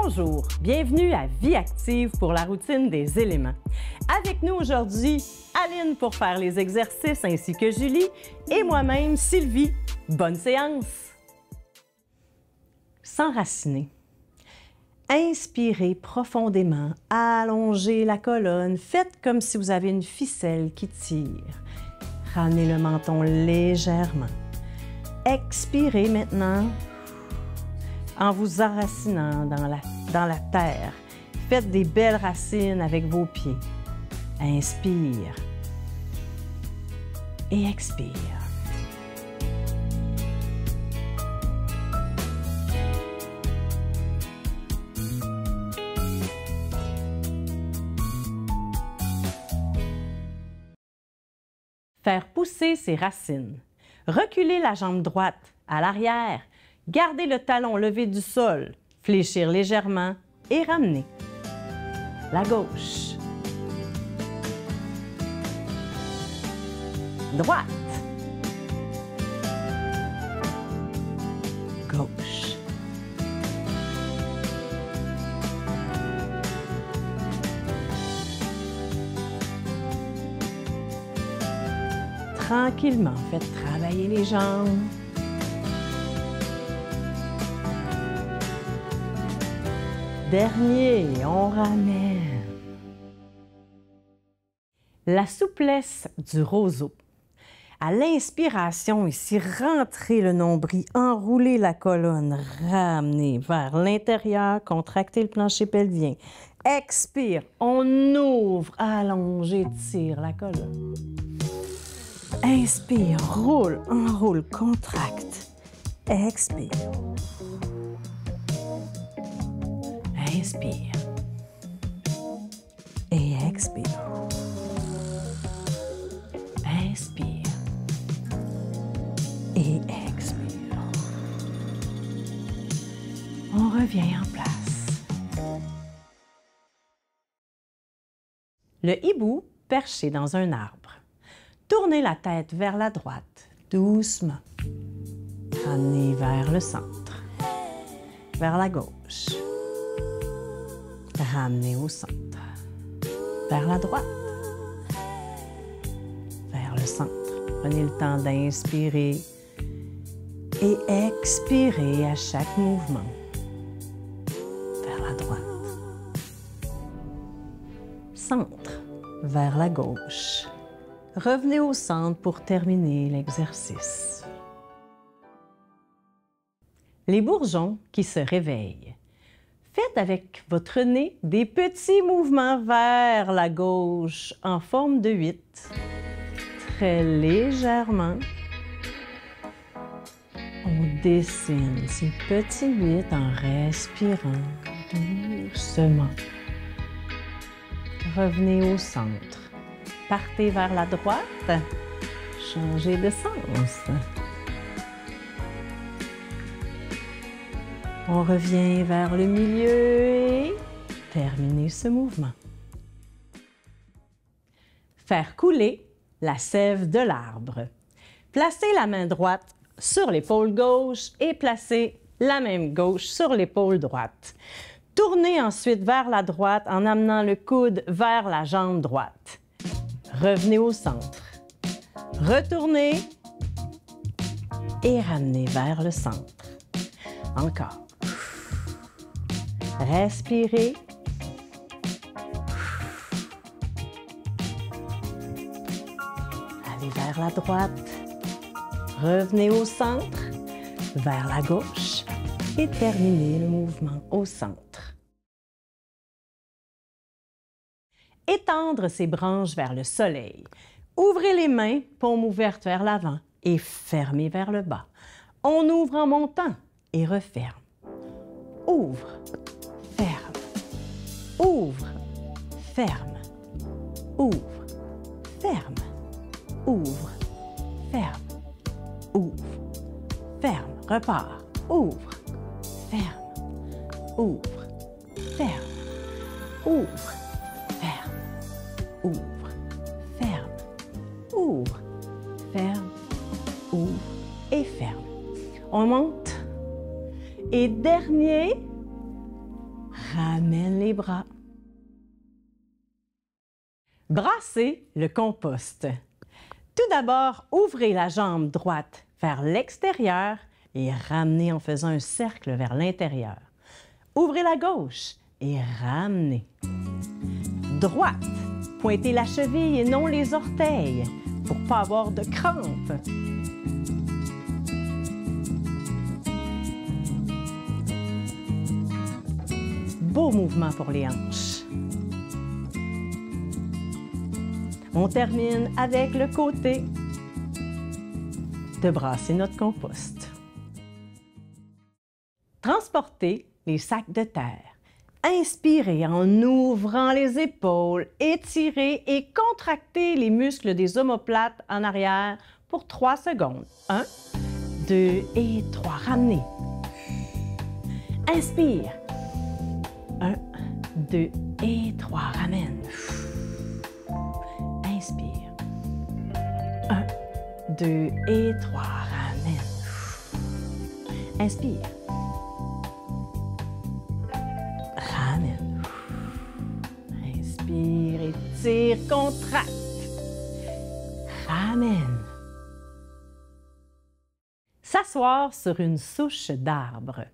Bonjour, bienvenue à Vie active pour la routine des éléments. Avec nous aujourd'hui, Aline pour faire les exercices ainsi que Julie et moi-même, Sylvie. Bonne séance! S'enraciner. Inspirez profondément, allongez la colonne, faites comme si vous avez une ficelle qui tire. Ramenez le menton légèrement. Expirez maintenant en vous enracinant dans la terre. Faites des belles racines avec vos pieds. Inspire et expire. Faire pousser ses racines. Reculez la jambe droite à l'arrière. Gardez le talon levé du sol. Fléchir légèrement et ramener. La gauche. Droite. Gauche. Tranquillement, faites travailler les jambes. Dernier, on ramène. La souplesse du roseau. À l'inspiration, ici, rentrez le nombril, enroulez la colonne, ramenez vers l'intérieur, contractez le plancher pelvien. Expire, on ouvre, allongez, tire la colonne. Inspire, roule, enroule, contracte. Expire. Inspire. Et expire. Inspire. Et expire. On revient en place. Le hibou perché dans un arbre. Tournez la tête vers la droite, doucement. Ramenez vers le centre, vers la gauche. Ramenez au centre, vers la droite, vers le centre. Prenez le temps d'inspirer et expirer à chaque mouvement, vers la droite. Centre, vers la gauche. Revenez au centre pour terminer l'exercice. Les bourgeons qui se réveillent. Faites avec votre nez des petits mouvements vers la gauche en forme de 8. Très légèrement, on dessine ces petits 8 en respirant doucement. Revenez au centre. Partez vers la droite, changez de sens. On revient vers le milieu et terminez ce mouvement. Faire couler la sève de l'arbre. Placez la main droite sur l'épaule gauche et placez la main gauche sur l'épaule droite. Tournez ensuite vers la droite en amenant le coude vers la jambe droite. Revenez au centre. Retournez et ramenez vers le centre. Encore. Respirez. Allez vers la droite. Revenez au centre, vers la gauche et terminez le mouvement au centre. Étendre ses branches vers le soleil. Ouvrez les mains, paume ouverte vers l'avant et fermez vers le bas. On ouvre en montant et referme. Ouvre, ferme, ouvre, ferme, ouvre, ferme, ouvre, ferme, ouvre, ferme, repart, ouvre, ferme, ouvre, ferme, ouvre, ferme, ouvre, ferme, ouvre, ferme, ouvre et ferme. On monte. Et dernier, ramène les bras. Brassez le compost. Tout d'abord, ouvrez la jambe droite vers l'extérieur et ramenez en faisant un cercle vers l'intérieur. Ouvrez la gauche et ramenez. Droite, pointez la cheville et non les orteils pour ne pas avoir de crampes. Beau mouvement pour les hanches. On termine avec le côté de brasser notre compost. Transportez les sacs de terre. Inspirez en ouvrant les épaules, étirez et contractez les muscles des omoplates en arrière pour 3 secondes. 1, 2 et 3. Ramenez. Inspire. 1, 2 et 3. Ramène. Inspire. 1, 2 et 3. Ramène. Inspire. Ramène. Inspire, étire, contracte. Ramène. S'asseoir sur une souche d'arbre.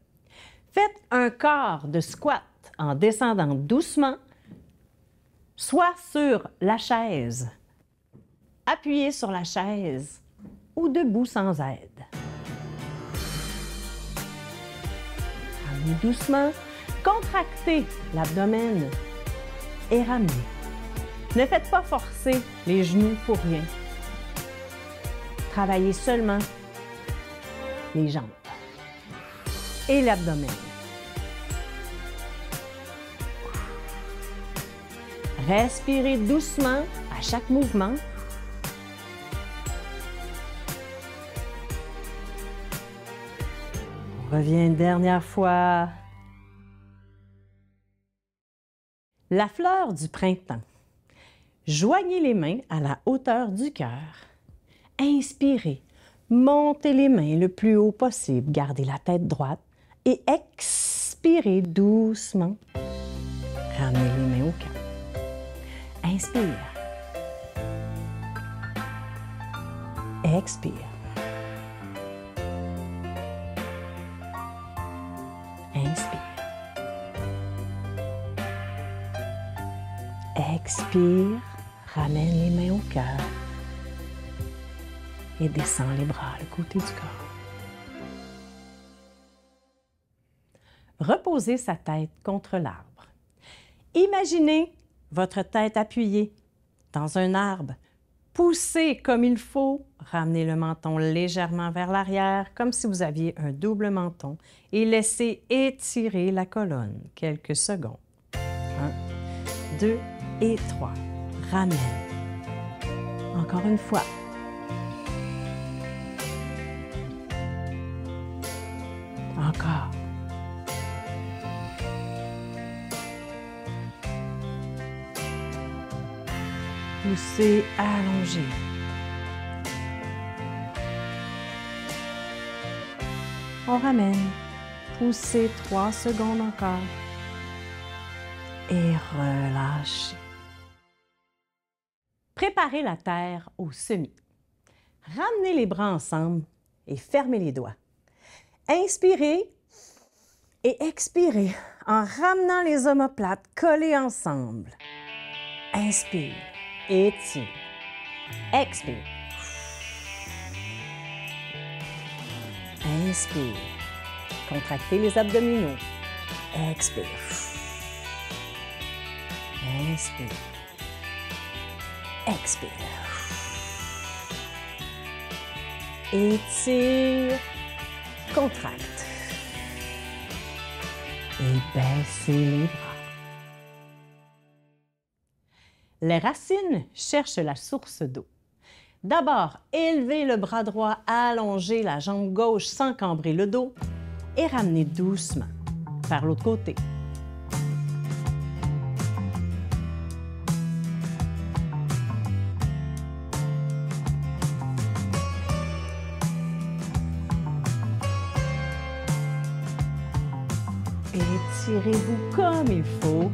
Faites un quart de squat en descendant doucement, soit sur la chaise, appuyez sur la chaise ou debout sans aide. Ramenez doucement, contractez l'abdomen et ramenez. Ne faites pas forcer les genoux pour rien. Travaillez seulement les jambes et l'abdomen. Respirez doucement à chaque mouvement. On revient une dernière fois. La fleur du printemps. Joignez les mains à la hauteur du cœur. Inspirez. Montez les mains le plus haut possible. Gardez la tête droite et expirez doucement. Ramenez les mains au cœur. Inspire. Expire. Inspire. Expire. Ramène les mains au cœur. Et descend les bras, le côté du corps. Reposez sa tête contre l'arbre. Imaginez votre tête appuyée dans un arbre. Poussez comme il faut. Ramenez le menton légèrement vers l'arrière, comme si vous aviez un double menton. Et laissez étirer la colonne quelques secondes. 1, 2 et 3. Ramène. Encore une fois. Encore. Poussez, allongez. On ramène. Poussez 3 secondes encore. Et relâchez. Préparez la terre au semis. Ramenez les bras ensemble et fermez les doigts. Inspirez et expirez en ramenant les omoplates collés ensemble. Inspire, étire, expire. Inspire, contractez les abdominaux. Expire. Inspire. Expire. Étire. Contracte. Et baissez les bras. Les racines cherchent la source d'eau. D'abord, élevez le bras droit, allongez la jambe gauche sans cambrer le dos et ramenez doucement vers l'autre côté. étirez-vous comme il faut.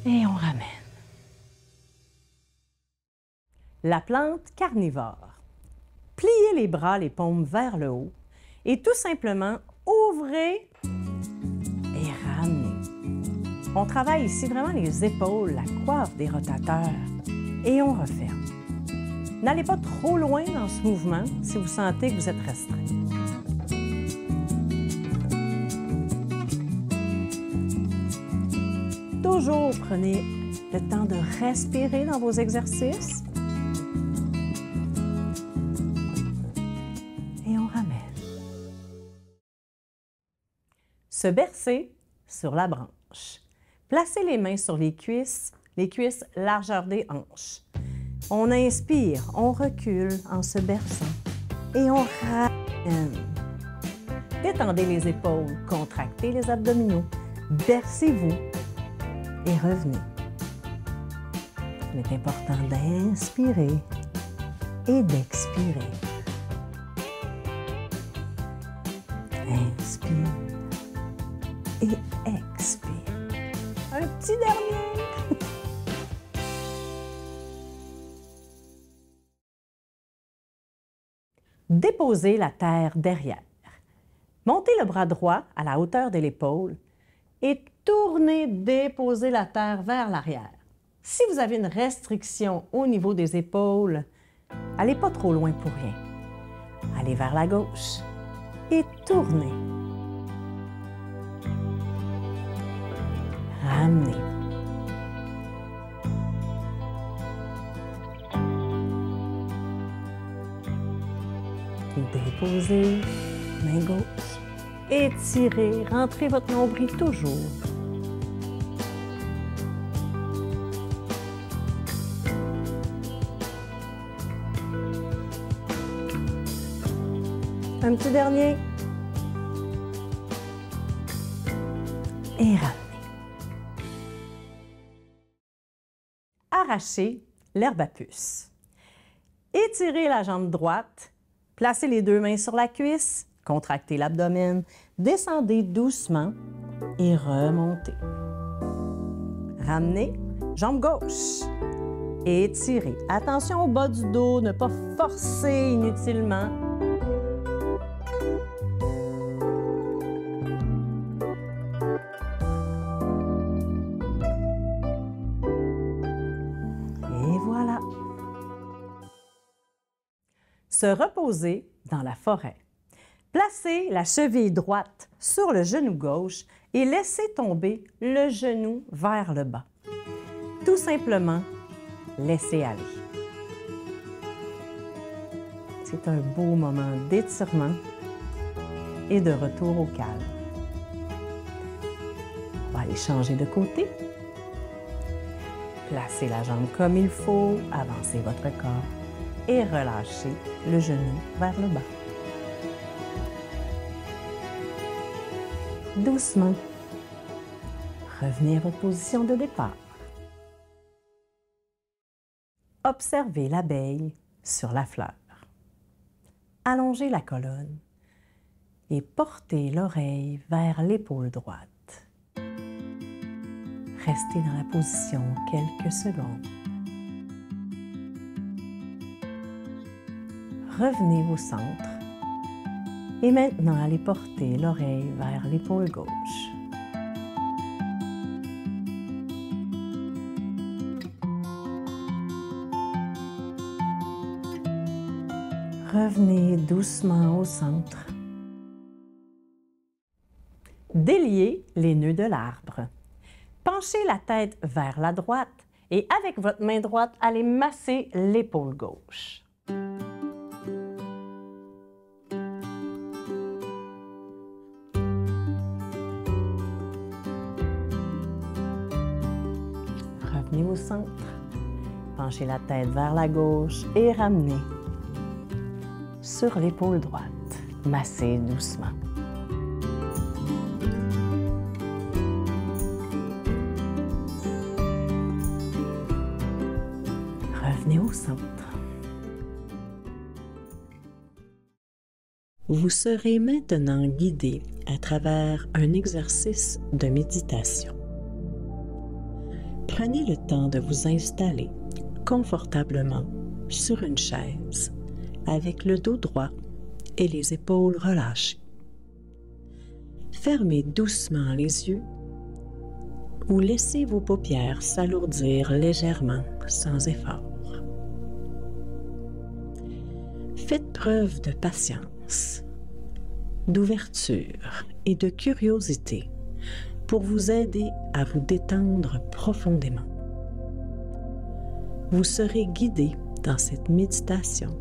Et on ramène. La plante carnivore. Pliez les bras, les paumes vers le haut et tout simplement ouvrez et ramenez. On travaille ici vraiment les épaules, la coiffe des rotateurs et on referme. N'allez pas trop loin dans ce mouvement si vous sentez que vous êtes restreint. Toujours prenez le temps de respirer dans vos exercices. Et on ramène. Se bercer sur la branche. Placez les mains sur les cuisses largeur des hanches. On inspire, on recule en se berçant et on ramène. Détendez les épaules, contractez les abdominaux, bercez-vous et revenez. Il est important d'inspirer et d'expirer. Inspire et expire. Un petit dernier. Déposez la terre derrière. Montez le bras droit à la hauteur de l'épaule et tournez, déposez la terre vers l'arrière. Si vous avez une restriction au niveau des épaules, allez pas trop loin pour rien. Allez vers la gauche et tournez. Ramenez. Déposez, main gauche. Étirez, rentrez votre nombril toujours. Un petit dernier. Et ramenez. Arrachez l'herbe à puce. Étirez la jambe droite. Placez les deux mains sur la cuisse. Contractez l'abdomen. Descendez doucement et remontez. Ramenez, jambe gauche. Étirez. Attention au bas du dos, ne pas forcer inutilement. Et voilà. Se reposer dans la forêt. Placez la cheville droite sur le genou gauche et laissez tomber le genou vers le bas. Tout simplement, laissez aller. C'est un beau moment d'étirement et de retour au calme. On va aller changer de côté. Placez la jambe comme il faut, avancez votre corps et relâchez le genou vers le bas. Doucement, revenez à votre position de départ. Observez l'abeille sur la fleur. Allongez la colonne et portez l'oreille vers l'épaule droite. Restez dans la position quelques secondes. Revenez au centre. Et maintenant, allez porter l'oreille vers l'épaule gauche. Revenez doucement au centre. Déliez les nœuds de l'arbre. Penchez la tête vers la droite et avec votre main droite, allez masser l'épaule gauche. Revenez au centre. Penchez la tête vers la gauche et ramenez sur l'épaule droite. Massez doucement. au centre. Vous serez maintenant guidé à travers un exercice de méditation. Prenez le temps de vous installer confortablement sur une chaise avec le dos droit et les épaules relâchées. Fermez doucement les yeux ou laissez vos paupières s'alourdir légèrement sans effort. Faites preuve de patience, d'ouverture et de curiosité pour vous aider à vous détendre profondément. Vous serez guidé dans cette méditation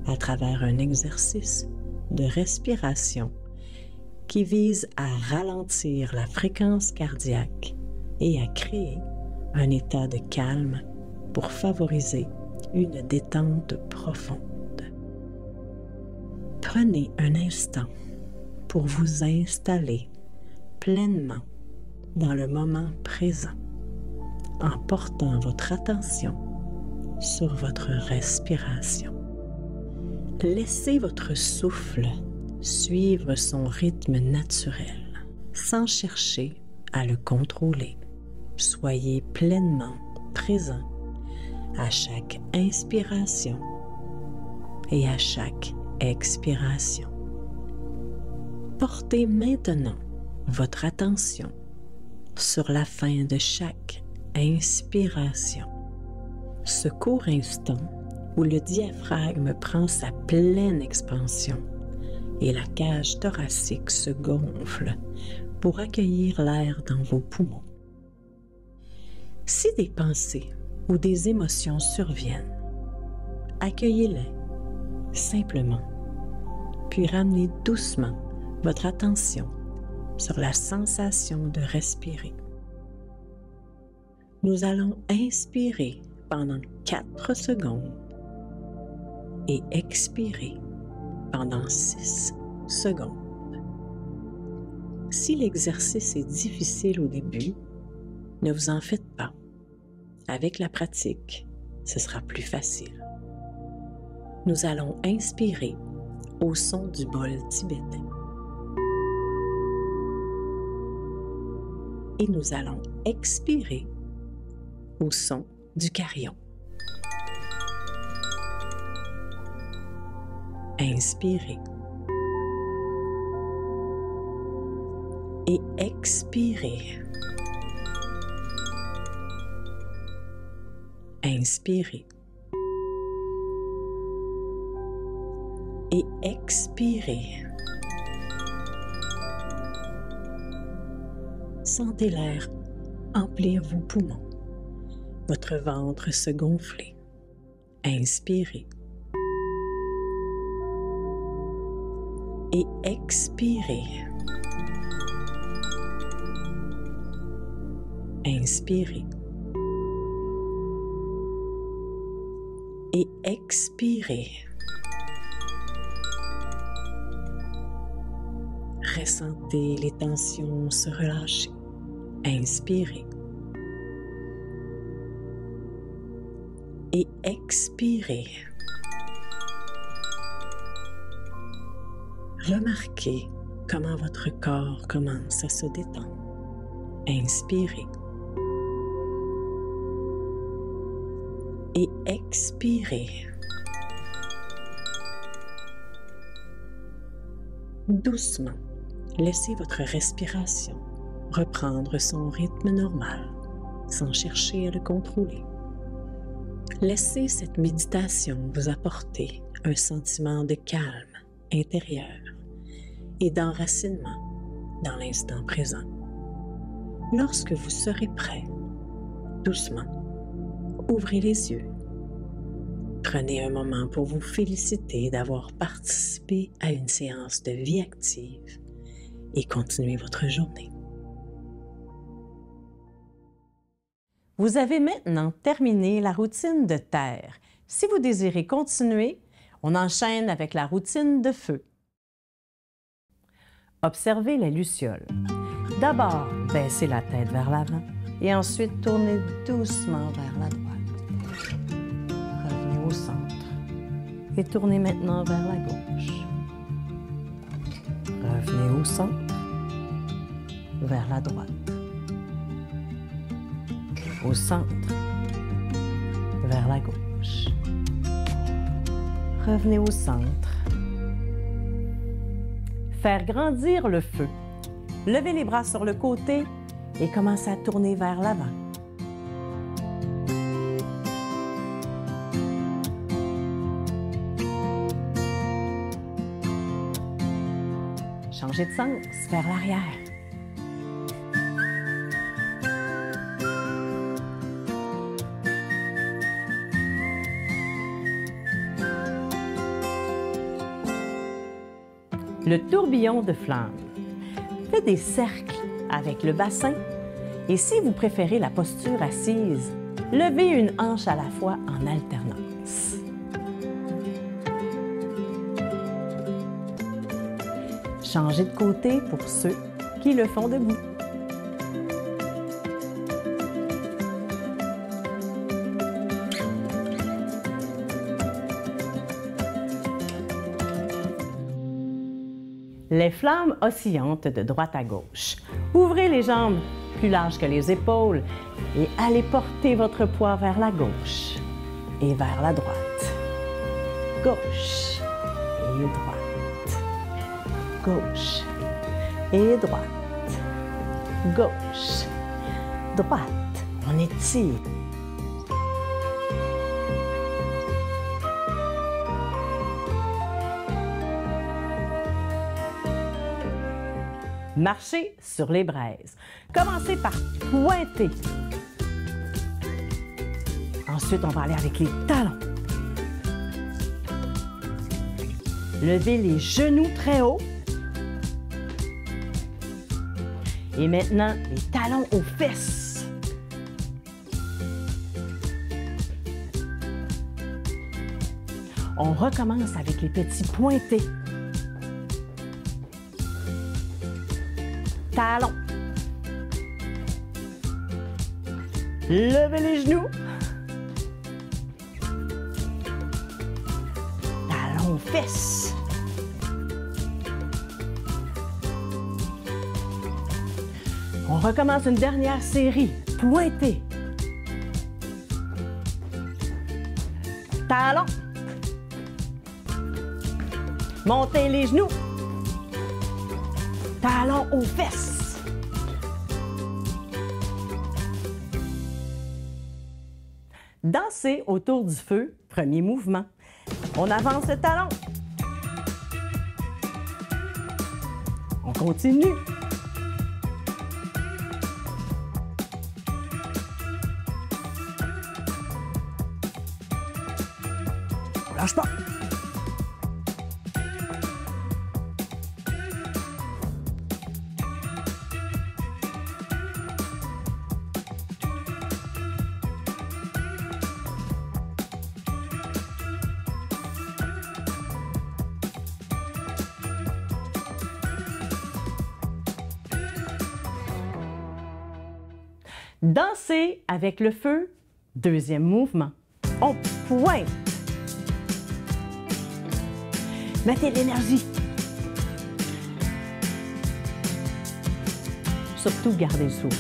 à travers un exercice de respiration qui vise à ralentir la fréquence cardiaque et à créer un état de calme pour favoriser une détente profonde. Prenez un instant pour vous installer pleinement dans le moment présent en portant votre attention sur votre respiration. Laissez votre souffle suivre son rythme naturel sans chercher à le contrôler. Soyez pleinement présent à chaque inspiration et à chaque expiration. Portez maintenant votre attention sur la fin de chaque inspiration. Ce court instant où le diaphragme prend sa pleine expansion et la cage thoracique se gonfle pour accueillir l'air dans vos poumons. Si des pensées ou des émotions surviennent, accueillez-les simplement, puis ramenez doucement votre attention sur la sensation de respirer. Nous allons inspirer pendant 4 secondes et expirer pendant 6 secondes. Si l'exercice est difficile au début, ne vous en faites pas. Avec la pratique, ce sera plus facile. Nous allons inspirer au son du bol tibétain. Et nous allons expirer au son du carillon. Inspirez. Et expirez. Inspirez. Et expirez. Sentez l'air emplir vos poumons, votre ventre se gonfler. Inspirez. Et expirez. Inspirez. Et expirez. Ressentez les tensions se relâcher. Inspirez. Et expirez. Remarquez comment votre corps commence à se détendre. Inspirez. Et expirez. Doucement, laissez votre respiration reprendre son rythme normal, sans chercher à le contrôler. Laissez cette méditation vous apporter un sentiment de calme intérieur et d'enracinement dans l'instant présent. Lorsque vous serez prêt, doucement, ouvrez les yeux. Prenez un moment pour vous féliciter d'avoir participé à une séance de vie active et continuez votre journée. Vous avez maintenant terminé la routine de terre. Si vous désirez continuer, on enchaîne avec la routine de feu. Observez les lucioles. D'abord, baissez la tête vers l'avant et ensuite tournez doucement vers la droite. Revenez Et tournez maintenant vers la gauche. Revenez au centre, vers la droite. Au centre, vers la gauche. Revenez au centre. Faire grandir le feu. Levez les bras sur le côté et commencez à tourner vers l'avant. Changez de sens vers l'arrière. Le tourbillon de flamme. Faites des cercles avec le bassin et si vous préférez la posture assise, levez une hanche à la fois en alternance. Changez de côté pour ceux qui le font debout. Les flammes oscillantes de droite à gauche. Ouvrez les jambes plus larges que les épaules et allez porter votre poids vers la gauche et vers la droite. Gauche et droite. Gauche et droite. Gauche, droite. On étire. Marchez sur les braises. Commencez par pointer. Ensuite, on va aller avec les talons. Levez les genoux très haut. Et maintenant, les talons aux fesses. On recommence avec les petits pointés. Talons. Levez les genoux. Talons aux fesses. On recommence une dernière série. Pointez. Talons. Montez les genoux. Talons aux fesses. Dansez autour du feu, premier mouvement. On avance le talon. On continue. On lâche pas. Danser avec le feu, deuxième mouvement. On pointe. Mettez de l'énergie. Surtout, gardez le sourire.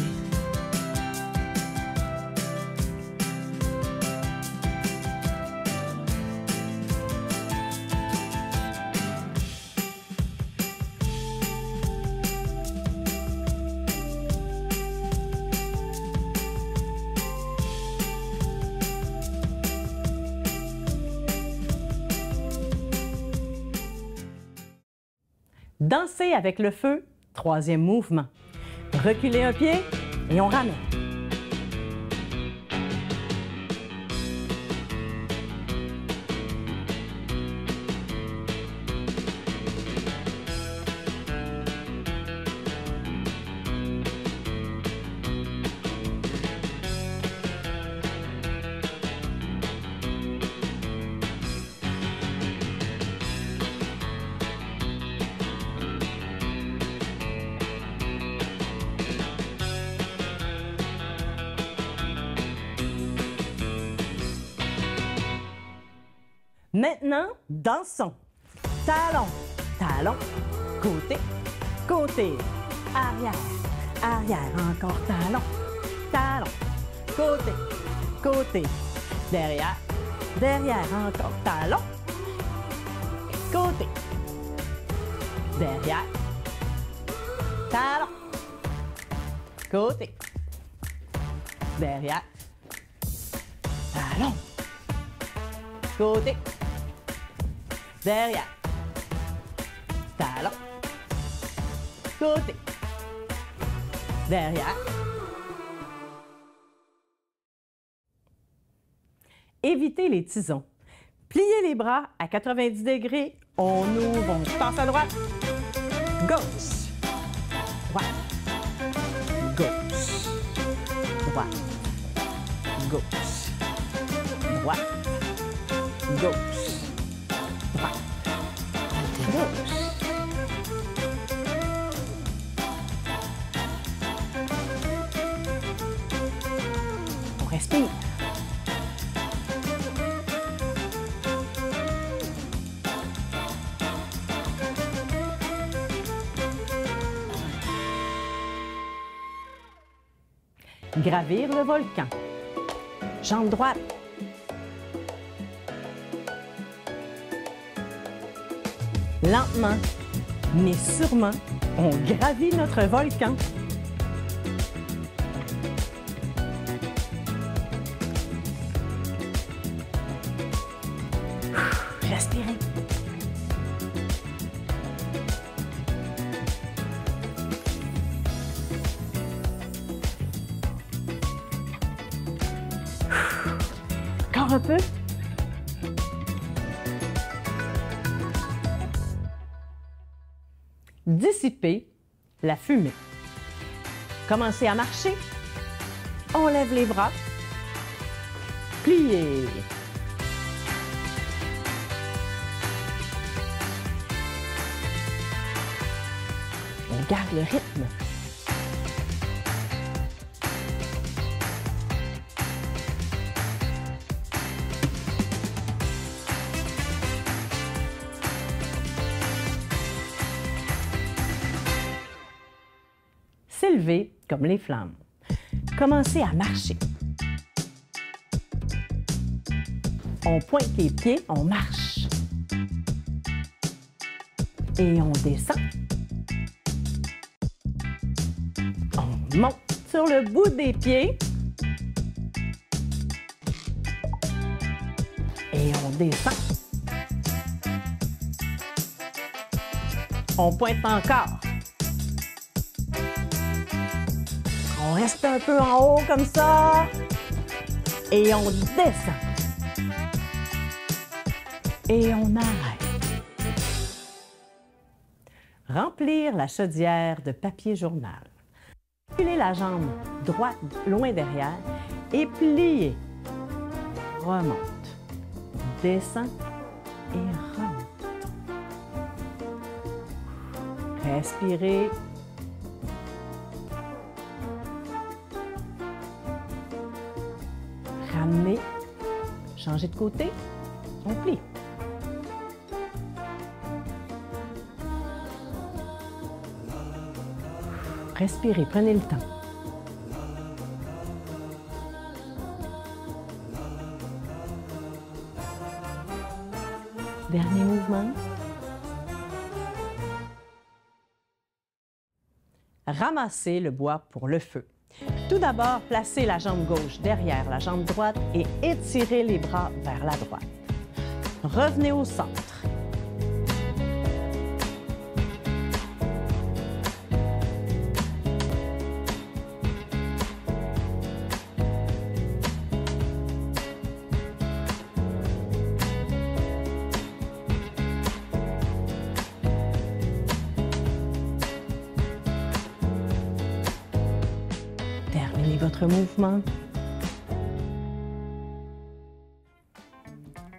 Danser avec le feu, troisième mouvement. Reculez un pied et on ramène. Maintenant, dansons. Talon, talon, côté, côté, arrière, arrière, encore talon, talon, côté, côté, derrière, derrière, encore talon, côté, derrière, talon, côté, derrière, talon, côté, derrière, talon, côté, derrière. Évitez les tisons. Pliez les bras à 90 degrés. On ouvre, on passe à droite. Gauche, droite, gauche, droite, gauche, droite, gauche, droite, gauche. On respire. Gravir le volcan. Jambe droite. Lentement, mais sûrement, on gravit notre volcan. Respirez. Encore un peu. Dissiper la fumée. Commencez à marcher. On lève les bras. Pliez. On garde le rythme. S'élever comme les flammes. Commencez à marcher. On pointe les pieds, on marche. Et on descend. On monte sur le bout des pieds. Et on descend. On pointe encore. On reste un peu en haut comme ça. Et on descend. Et on arrête. Remplir la chaudière de papier journal. Pliez la jambe droite loin derrière et pliez. Remonte. Descend et remonte. Respirez. Ramenez. Changez de côté. On plie. Respirez, prenez le temps. Dernier mouvement. Ramassez le bois pour le feu. Tout d'abord, placez la jambe gauche derrière la jambe droite et étirez les bras vers la droite. Revenez au centre. Terminez votre mouvement.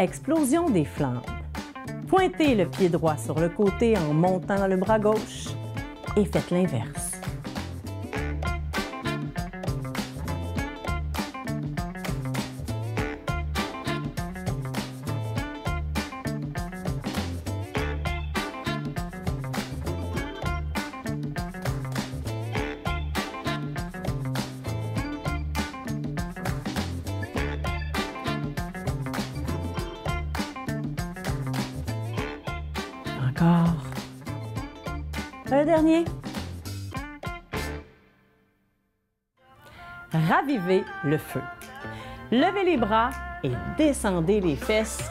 Explosion des flammes. Pointez le pied droit sur le côté en montant le bras gauche et faites l'inverse. Encore. Un dernier. Ravivez le feu. Levez les bras et descendez les fesses.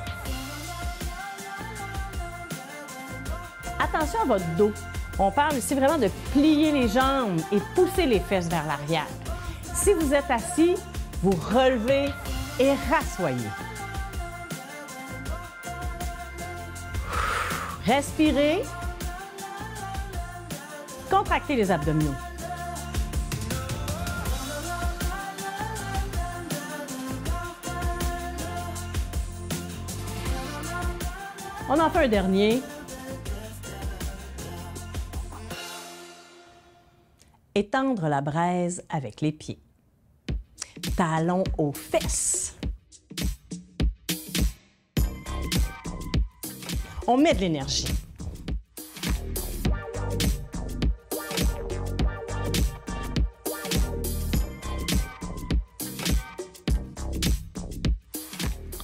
Attention à votre dos. On parle ici vraiment de plier les jambes et pousser les fesses vers l'arrière. Si vous êtes assis, vous relevez et rassoyez. Respirez. Contractez les abdominaux. On en fait un dernier. Étendre la braise avec les pieds. Talons aux fesses. On met de l'énergie.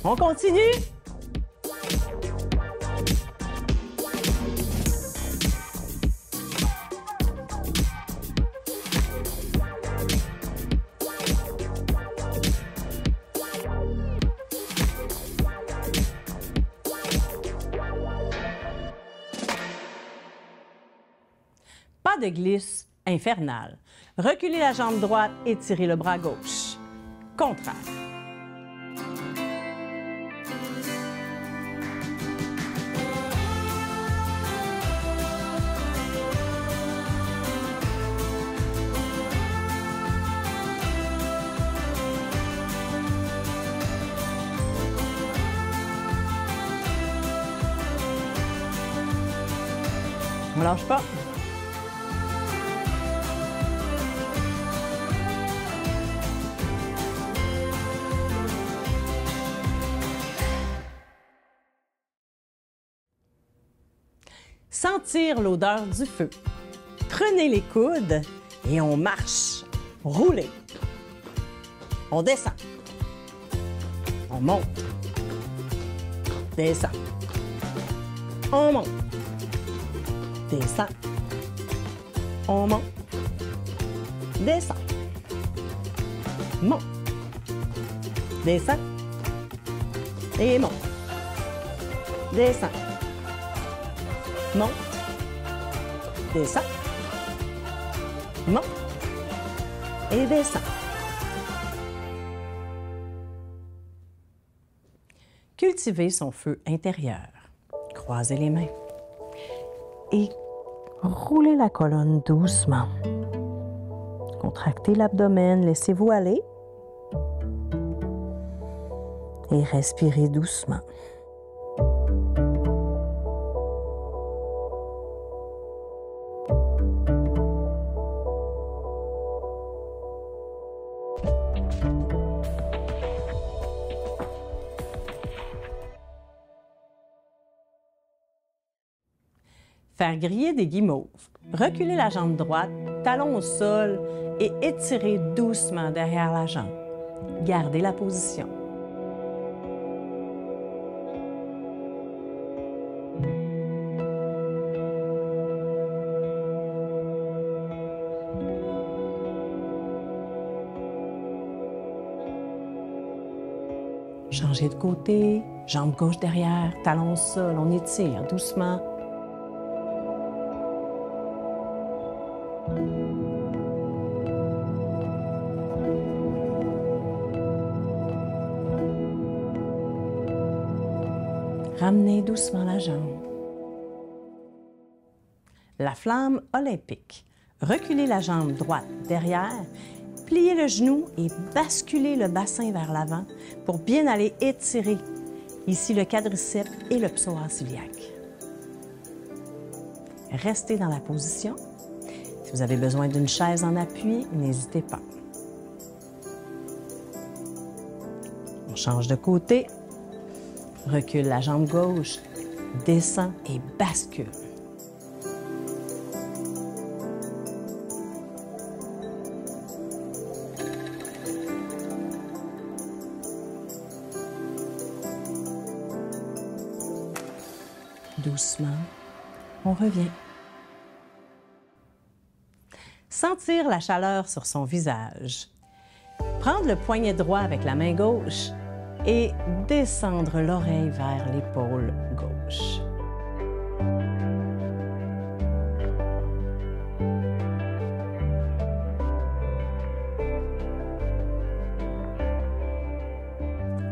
On continue. Pas de glisse infernale. Reculez la jambe droite et tirez le bras gauche. Contraire. On ne lâche pas. Sentir l'odeur du feu. Prenez les coudes et on marche. Roulez. On descend. On monte. Descend. On monte. Descend. On monte. Descend. Monte. Descend. Et monte. Descend. Monte. Descend. Monte. Et descend. Cultivez son feu intérieur. Croisez les mains. Et roulez la colonne doucement. Contractez l'abdomen, laissez-vous aller. Et respirez doucement. Faire griller des guimauves. Reculez la jambe droite, talon au sol et étirez doucement derrière la jambe. Gardez la position. Changez de côté, jambe gauche derrière, talon au sol, on étire doucement. Ramenez doucement la jambe. La flamme olympique. Reculez la jambe droite derrière, pliez le genou et basculez le bassin vers l'avant pour bien aller étirer ici le quadriceps et le psoas iliaque. Restez dans la position. Si vous avez besoin d'une chaise en appui, n'hésitez pas. On change de côté. Recule la jambe gauche, descend et bascule. Doucement, On revient. Sentir la chaleur sur son visage. Prendre le poignet droit avec la main gauche et descendre l'oreille vers l'épaule gauche.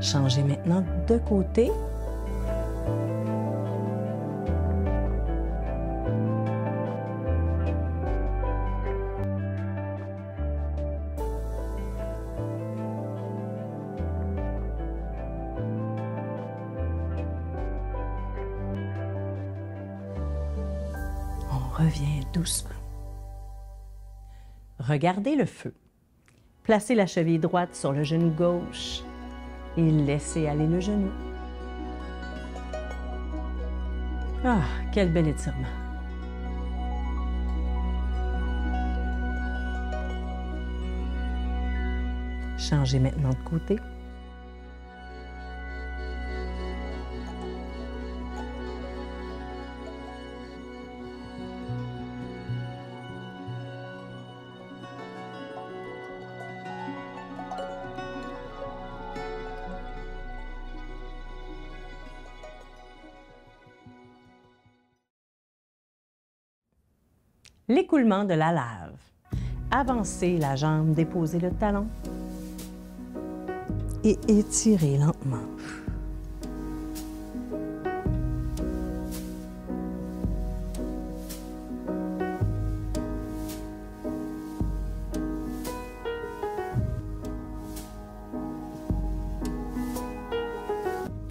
Changez maintenant de côté. On revient doucement. Regardez le feu. Placez la cheville droite sur le genou gauche et laissez aller le genou. Ah, quel bel étirement! Changez maintenant de côté. L'écoulement de la lave. Avancez la jambe, déposez le talon et étirez lentement.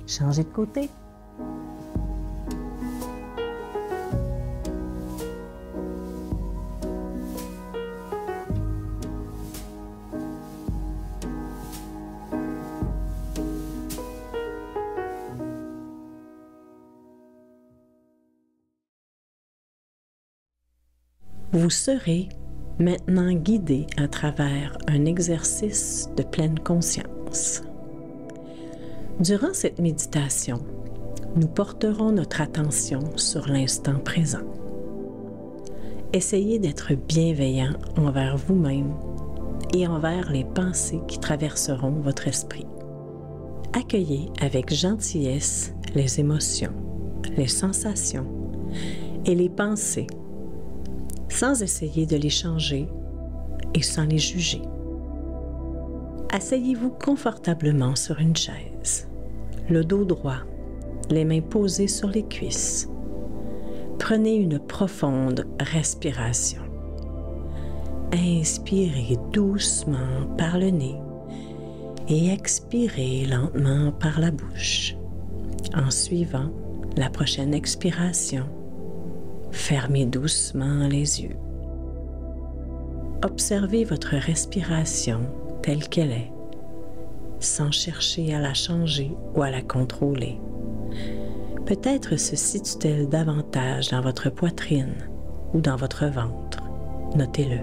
Changez de côté. Vous serez maintenant guidé à travers un exercice de pleine conscience. Durant cette méditation, nous porterons notre attention sur l'instant présent. Essayez d'être bienveillant envers vous-même et envers les pensées qui traverseront votre esprit. Accueillez avec gentillesse les émotions, les sensations et les pensées, sans essayer de les changer et sans les juger. Asseyez-vous confortablement sur une chaise, le dos droit, les mains posées sur les cuisses. Prenez une profonde respiration. Inspirez doucement par le nez et expirez lentement par la bouche. En suivant la prochaine expiration, fermez doucement les yeux. Observez votre respiration telle qu'elle est, sans chercher à la changer ou à la contrôler. Peut-être se situe-t-elle davantage dans votre poitrine ou dans votre ventre. Notez-le.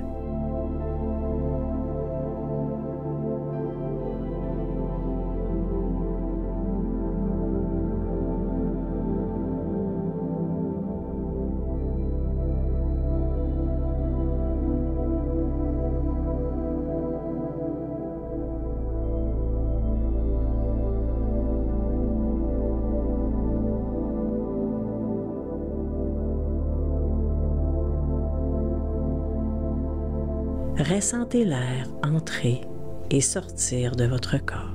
Ressentez l'air entrer et sortir de votre corps.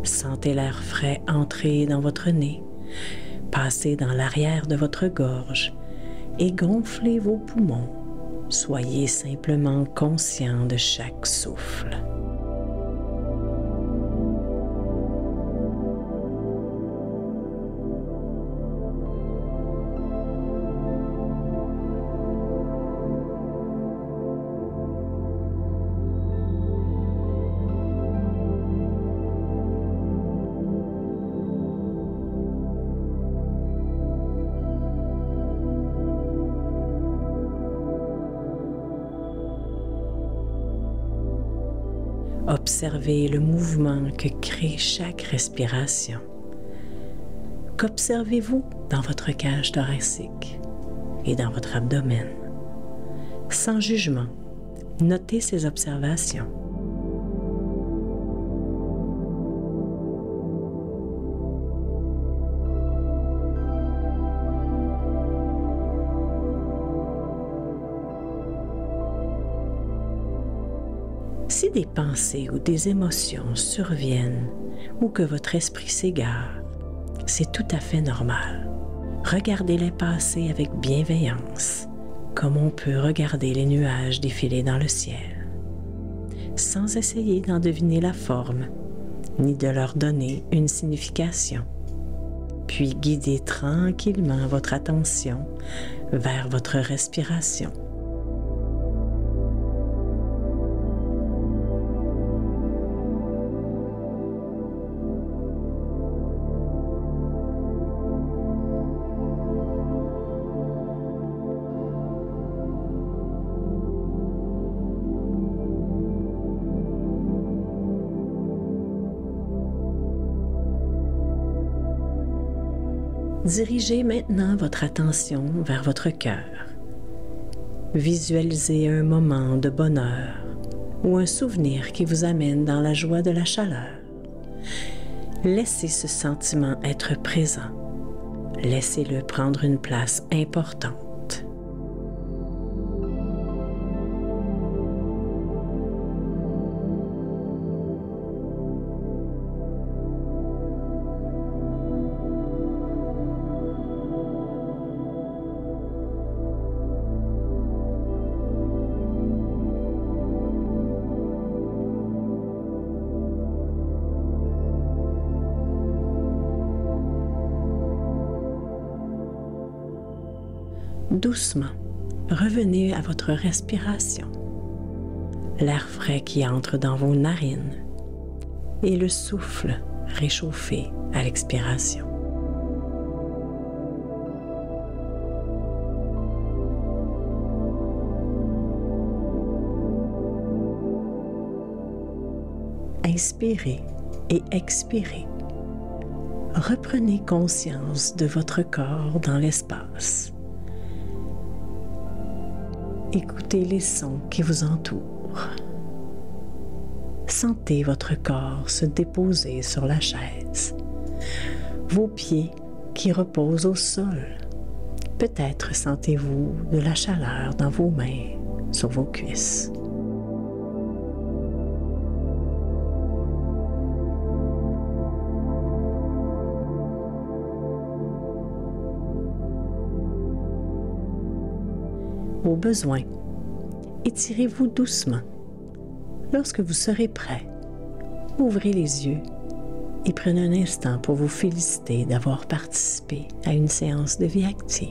Sentez l'air frais entrer dans votre nez, passer dans l'arrière de votre gorge et gonfler vos poumons. Soyez simplement conscient de chaque souffle. Observez le mouvement que crée chaque respiration. Qu'observez-vous dans votre cage thoracique et dans votre abdomen? Sans jugement, notez ces observations. Si des pensées ou des émotions surviennent ou que votre esprit s'égare, c'est tout à fait normal. Regardez-les passer avec bienveillance, comme on peut regarder les nuages défiler dans le ciel, sans essayer d'en deviner la forme, ni de leur donner une signification. Puis guidez tranquillement votre attention vers votre respiration. Dirigez maintenant votre attention vers votre cœur. Visualisez un moment de bonheur ou un souvenir qui vous amène dans la joie de la chaleur. Laissez ce sentiment être présent. Laissez-le prendre une place importante. Doucement, revenez à votre respiration. L'air frais qui entre dans vos narines et le souffle réchauffé à l'expiration. Inspirez et expirez. Reprenez conscience de votre corps dans l'espace. Écoutez les sons qui vous entourent. Sentez votre corps se déposer sur la chaise. Vos pieds qui reposent au sol. Peut-être sentez-vous de la chaleur dans vos mains, sur vos cuisses. Au besoin, étirez-vous doucement. Lorsque vous serez prêt, ouvrez les yeux et prenez un instant pour vous féliciter d'avoir participé à une séance de vie active.